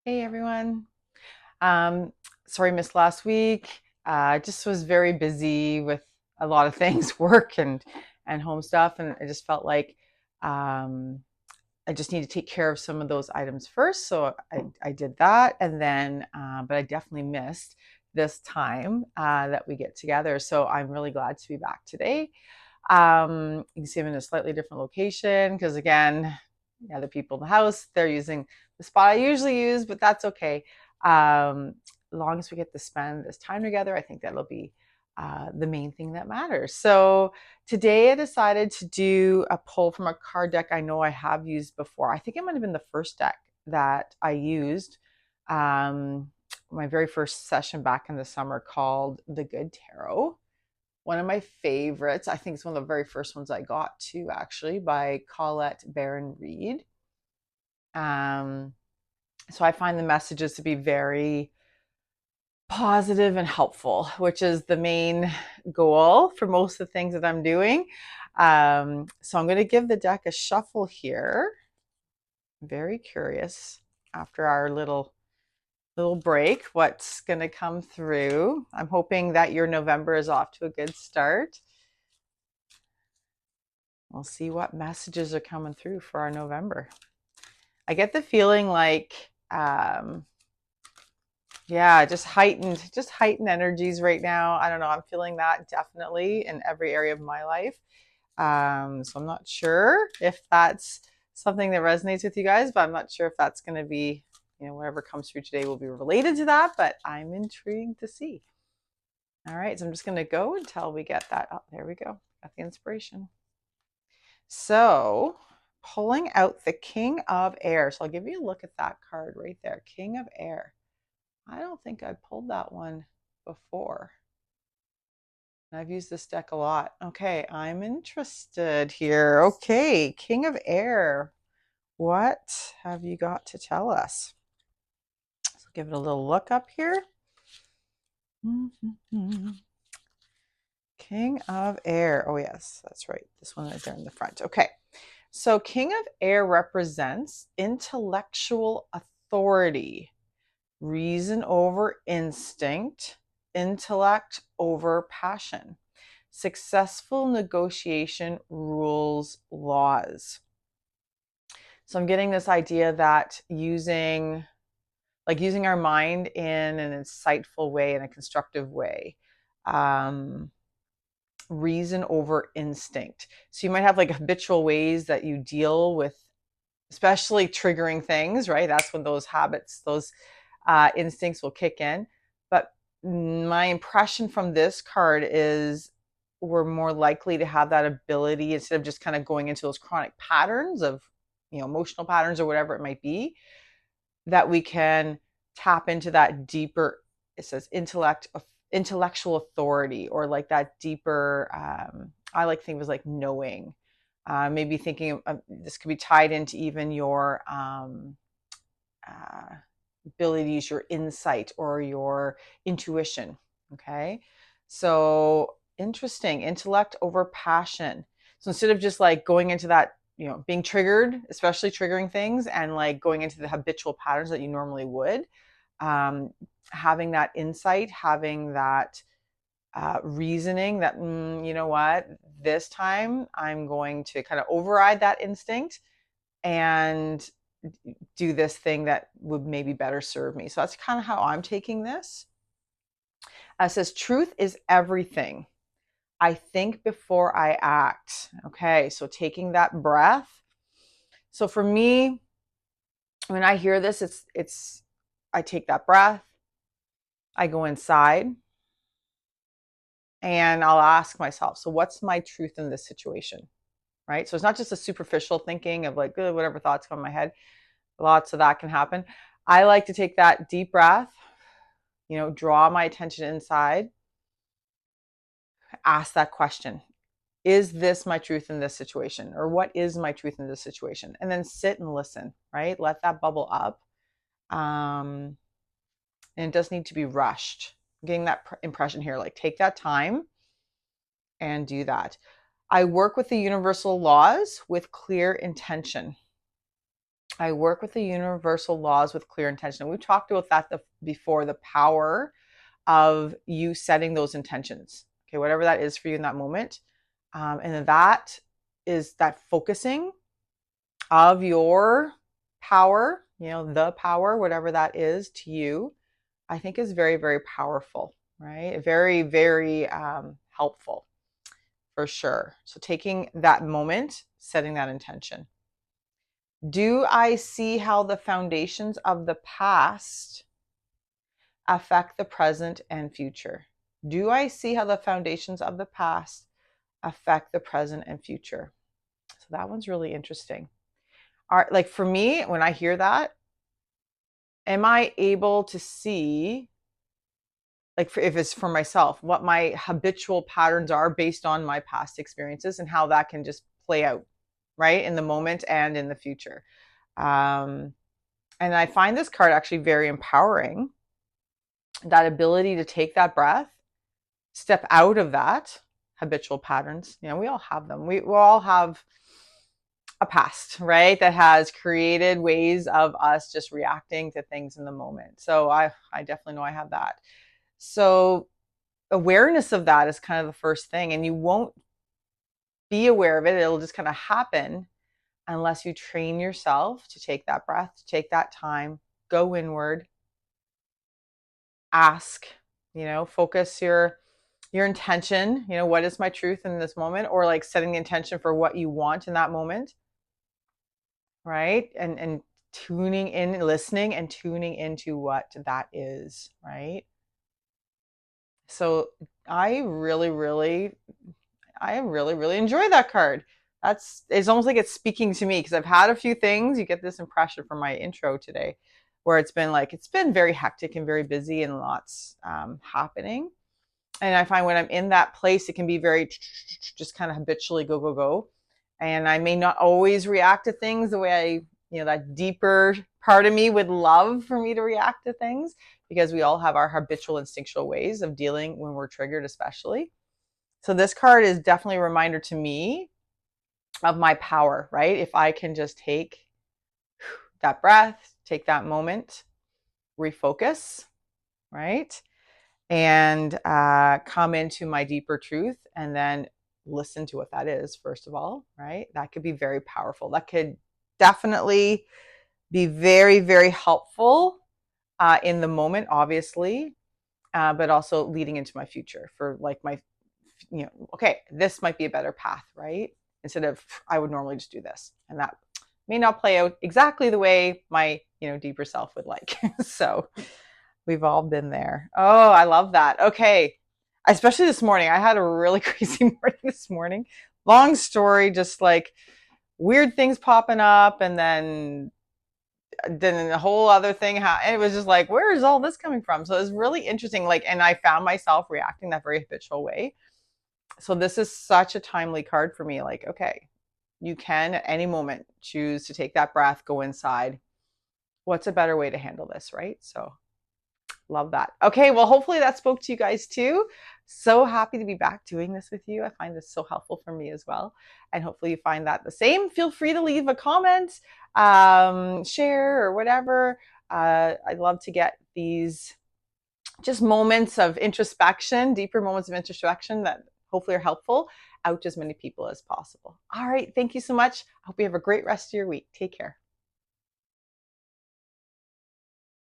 Hey everyone. Um, Sorry missed last week. Just was very busy with a lot of things, work and home stuff, and I just felt like um, I just need to take care of some of those items first. So I did that, and then but I definitely missed this time that we get together. So I'm really glad to be back today. You can see I'm in a slightly different location because again, the other people in the house, they're using the spot I usually use, but that's okay. As long as we get to spend this time together, I think that'll be the main thing that matters. So today I decided to do a pull from a card deck I know I have used before. I think it might have been the first deck that I used. My very first session back in the summer called the Good Tarot, one of my favorites. I think it's one of the very first ones I got to, actually, by Colette Baron Reed. Um, so I find the messages to be very positive and helpful, which is the main goal for most of the things that I'm doing. So I'm going to give the deck a shuffle here. I'm very curious after our little break what's going to come through. I'm hoping that your November is off to a good start. We'll see what messages are coming through for our November. I get the feeling like, yeah, just heightened energies right now. I don't know. I'm feeling that definitely in every area of my life. So I'm not sure if that's something that resonates with you guys, but I'm not sure if that's going to be, whatever comes through today will be related to that, but I'm intrigued to see. All right. So I'm just going to go until we get that. Oh, there we go. Got the inspiration. So pulling out the King of Air. So I'll give you a look at that card right there. King of Air. I don't think I pulled that one before. I've used this deck a lot. Okay, I'm interested here. Okay, King of Air. What have you got to tell us? So give it a little look up here. King of Air. Oh, yes, that's right. This one right there in the front. Okay. So, King of Air represents intellectual authority, reason over instinct, intellect over passion. Successful negotiation rules laws. So, I'm getting this idea that using our mind in an insightful way, in a constructive way. Reason over instinct. So you might have like habitual ways that you deal with, especially triggering things, right? That's when those habits, those instincts will kick in. But my impression from this card is we're more likely to have that ability instead of just kind of going into those chronic patterns of, emotional patterns or whatever it might be, that we can tap into that deeper, it says intellectual authority, or like that deeper, I like to think of as like knowing, maybe thinking this could be tied into even your uh, ability to use your insight or your intuition. Okay, so interesting. Intellect over passion. So instead of just like going into that, being triggered, especially triggering things, and like going into the habitual patterns that you normally would, um, having that insight, having that reasoning that, you know what, this time I'm going to kind of override that instinct and do this thing that would maybe better serve me. So that's kind of how I'm taking this. It says, truth is everything. I think before I act. Okay, so taking that breath. So for me, when I hear this, it's I take that breath, I go inside, and I'll ask myself, so what's my truth in this situation? Right? So it's not just a superficial thinking of like, whatever thoughts come in my head. Lots of that can happen. I like to take that deep breath, draw my attention inside, ask that question. Is this my truth in this situation? Or what is my truth in this situation? And then sit and listen, right? Let that bubble up. And it does need to be rushed. I'm getting that impression here, like take that time and do that. I work with the universal laws with clear intention. I work with the universal laws with clear intention. We've talked about that before, the power of you setting those intentions. Okay, whatever that is for you in that moment. And that is that focusing of your power, the power, whatever that is to you, I think is very, very powerful, right? Very, very helpful for sure. So taking that moment, setting that intention. Do I see how the foundations of the past affect the present and future? Do I see how the foundations of the past affect the present and future? So that one's really interesting. Like for me, when I hear that, am I able to see, like if it's for myself, what my habitual patterns are based on my past experiences and how that can just play out, right, in the moment and in the future? Um, and I find this card actually very empowering. That ability to take that breath, step out of that habitual patterns. We all have them. We all have a past, right, that has created ways of us just reacting to things in the moment. So I definitely know I have that. So awareness of that is kind of the first thing, and you won't be aware of it. It'll just kind of happen unless you train yourself to take that breath, to take that time, go inward, ask, focus your intention, what is my truth in this moment, or like setting the intention for what you want in that moment, right? And tuning in, listening and tuning into what that is, right? So I really, really enjoy that card. It's almost like it's speaking to me because I've had a few things. You get this impression from my intro today, where it's been very hectic and very busy and lots happening. And I find when I'm in that place, it can be very just kind of habitually go, go, go. And I may not always react to things the way that deeper part of me would love for me to react to things, because we all have our habitual instinctual ways of dealing when we're triggered, especially. So this card is definitely a reminder to me of my power, right? If I can just take that breath, take that moment, refocus, right? And come into my deeper truth, and then listen to what that is, first of all, right? That could be very powerful. That could definitely be very, very helpful in the moment, obviously, but also leading into my future for like okay, this might be a better path, right? Instead of I would normally just do this, and that may not play out exactly the way my deeper self would like. So we've all been there. Oh, I love that. Okay, especially this morning. I had a really crazy morning this morning. Long story, just like weird things popping up, and then a whole other thing. And it was just like, where is all this coming from? So it was really interesting. Like, and I found myself reacting that very habitual way. So this is such a timely card for me. Like, okay, you can at any moment choose to take that breath, go inside. What's a better way to handle this, right? So love that. Okay, well, hopefully that spoke to you guys too. So happy to be back doing this with you. I find this so helpful for me as well. And hopefully you find that the same. Feel free to leave a comment, share, or whatever. I'd love to get these just moments of introspection, deeper moments of introspection that hopefully are helpful out to as many people as possible. All right, thank you so much. I hope you have a great rest of your week. Take care.